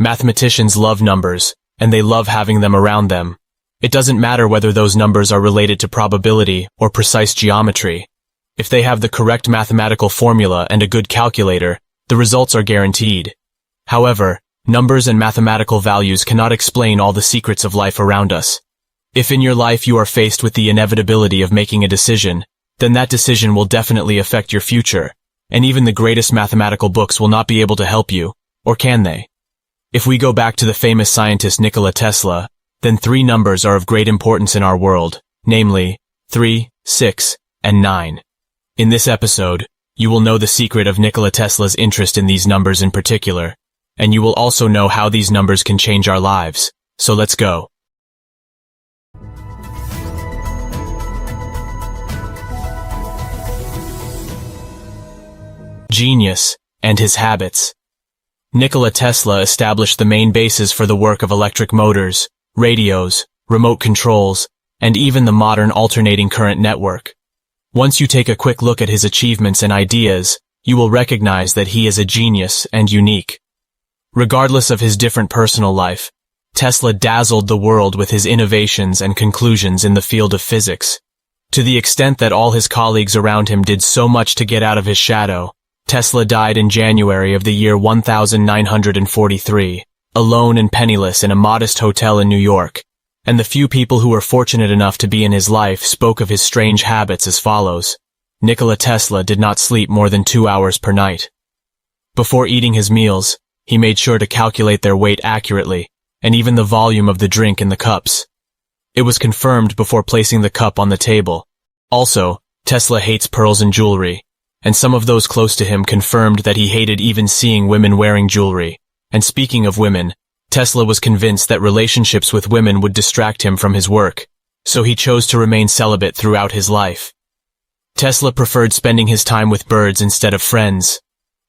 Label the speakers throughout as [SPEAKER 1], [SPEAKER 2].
[SPEAKER 1] Mathematicians love numbers, and they love having them around them. It doesn't matter whether those numbers are related to probability or precise geometry. If they have the correct mathematical formula and a good calculator, the results are guaranteed. However, numbers and mathematical values cannot explain all the secrets of life around us. If in your life you are faced with the inevitability of making a decision, then that decision will definitely affect your future, and even the greatest mathematical books will not be able to help you, or can they? If we go back to the famous scientist Nikola Tesla, then three numbers are of great importance in our world, namely 3, 6, and 9. In this episode, you will know the secret of Nikola Tesla's interest in these numbers in particular, and you will also know how these numbers can change our lives. So let's go. Genius and his habits. Nikola Tesla established the main basis for the work of electric motors, radios, remote controls, and even the modern alternating current network. Once you take a quick look at his achievements and ideas, you will recognize that he is a genius and unique. Regardless of his different personal life, Tesla dazzled the world with his innovations and conclusions in the field of physics. To the extent that all his colleagues around him did so much to get out of his shadow, Tesla died in January of the year 1943, alone and penniless in a modest hotel in New York, and the few people who were fortunate enough to be in his life spoke of his strange habits as follows. Nikola Tesla did not sleep more than 2 hours per night. Before eating his meals, he made sure to calculate their weight accurately, and even the volume of the drink in the cups. It was confirmed before placing the cup on the table. Also, Tesla hates pearls and jewelry, and some of those close to him confirmed that he hated even seeing women wearing jewelry. And speaking of women, Tesla was convinced that relationships with women would distract him from his work, so he chose to remain celibate throughout his life. Tesla preferred spending his time with birds instead of friends.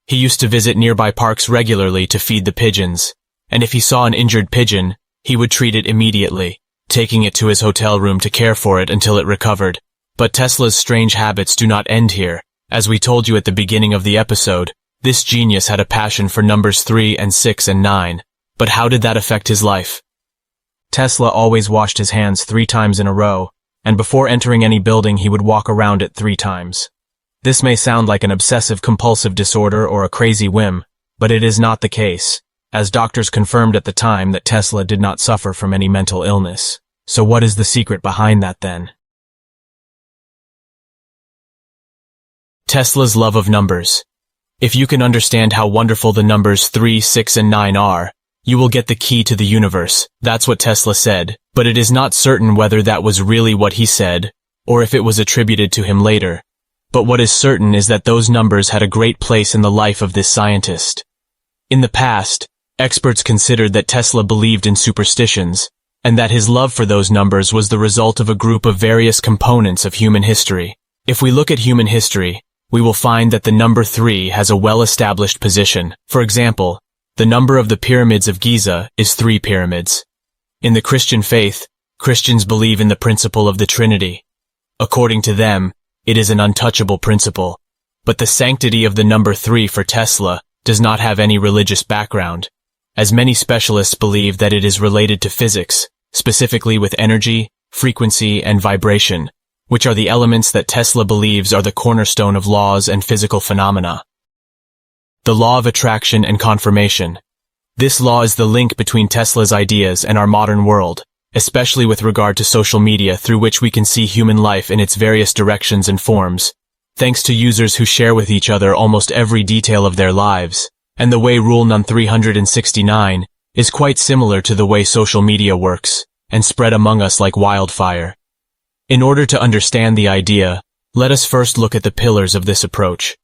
[SPEAKER 1] He used to visit nearby parks regularly to feed the pigeons, and if he saw an injured pigeon, he would treat it immediately, taking it to his hotel room to care for it until it recovered. But Tesla's strange habits do not end here. As we told you at the beginning of the episode, this genius had a passion for numbers 3 and 6 and 9. But how did that affect his life? Tesla always washed his hands 3 times in a row, and before entering any building he would walk around it 3 times. This may sound like an obsessive-compulsive disorder or a crazy whim, but it is not the case, as doctors confirmed at the time that Tesla did not suffer from any mental illness. So what is the secret behind that then? Tesla's love of numbers. If you can understand how wonderful the numbers 3, 6, and 9 are, you will get the key to the universe. That's what Tesla said, but it is not certain whether that was really what he said, or if it was attributed to him later. But what is certain is that those numbers had a great place in the life of this scientist. In the past, experts considered that Tesla believed in superstitions, and that his love for those numbers was the result of a group of various components of human history. If we look at human history, we will find that the number 3 has a well-established position. For example, the number of the pyramids of Giza is 3 pyramids. In the Christian faith, Christians believe in the principle of the Trinity. According to them, it is an untouchable principle. But the sanctity of the number 3 for Tesla does not have any religious background, as many specialists believe that it is related to physics, specifically with energy, frequency, and vibration, which are the elements that Tesla believes are the cornerstone of laws and physical phenomena. The law of attraction and confirmation. This law is the link between Tesla's ideas and our modern world, especially with regard to social media through which we can see human life in its various directions and forms, thanks to users who share with each other almost every detail of their lives, and the way Rule Num 369 is quite similar to the way social media works, and spread among us like wildfire. In order to understand the idea, let us first look at the pillars of this approach.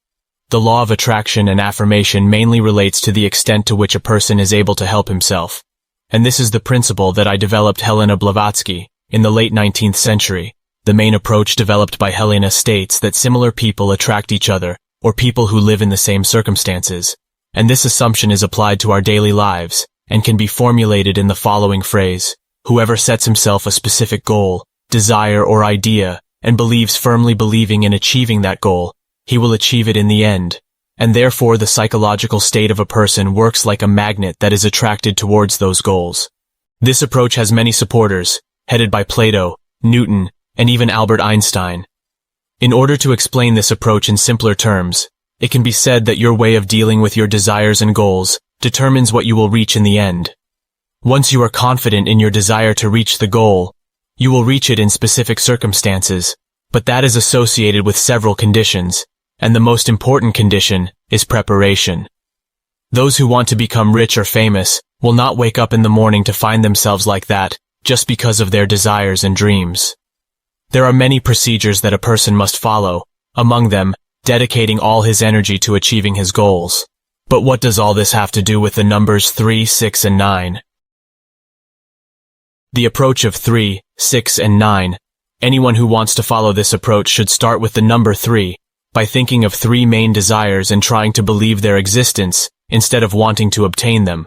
[SPEAKER 1] The law of attraction and affirmation mainly relates to the extent to which a person is able to help himself, and this is the principle that I developed Helena Blavatsky in the late 19th century. The main approach developed by Helena states that similar people attract each other, or people who live in the same circumstances, and this assumption is applied to our daily lives, and can be formulated in the following phrase: whoever sets himself a specific goal, desire, or idea, and believes firmly believing in achieving that goal, he will achieve it in the end. and therefore the psychological state of a person works like a magnet that is attracted towards those goals. This approach has many supporters, headed by Plato, Newton, and even Albert Einstein. In order to explain this approach in simpler terms, it can be said that your way of dealing with your desires and goals determines what you will reach in the end. Once you are confident in your desire to reach the goal, you will reach it in specific circumstances, but that is associated with several conditions, and the most important condition is preparation. Those who want to become rich or famous will not wake up in the morning to find themselves like that just because of their desires and dreams. There are many procedures that a person must follow, among them, dedicating all his energy to achieving his goals. But what does all this have to do with the numbers 3, 6, and 9? The approach of 3, 6, and 9. Anyone who wants to follow this approach should start with the number 3, by thinking of 3 main desires and trying to believe their existence, instead of wanting to obtain them.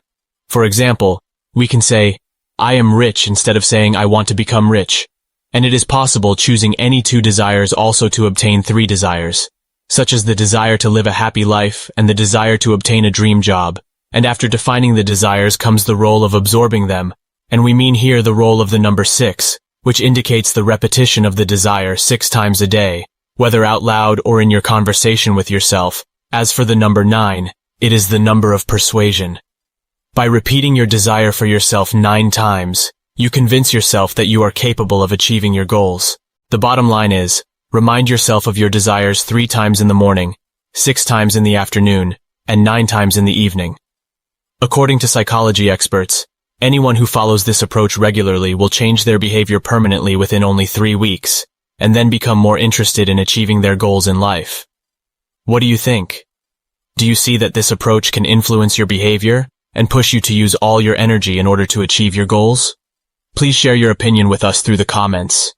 [SPEAKER 1] For example, we can say, I am rich instead of saying I want to become rich. And it is possible choosing any 2 desires also to obtain 3 desires, such as the desire to live a happy life and the desire to obtain a dream job. And after defining the desires comes the role of absorbing them, and we mean here the role of the number 6, which indicates the repetition of the desire 6 times a day, whether out loud or in your conversation with yourself. As for the number 9, it is the number of persuasion. By repeating your desire for yourself 9 times, you convince yourself that you are capable of achieving your goals. The bottom line is, remind yourself of your desires 3 times in the morning, 6 times in the afternoon, and 9 times in the evening. According to psychology experts, anyone who follows this approach regularly will change their behavior permanently within only 3 weeks, and then become more interested in achieving their goals in life. What do you think? Do you see that this approach can influence your behavior and push you to use all your energy in order to achieve your goals? Please share your opinion with us through the comments.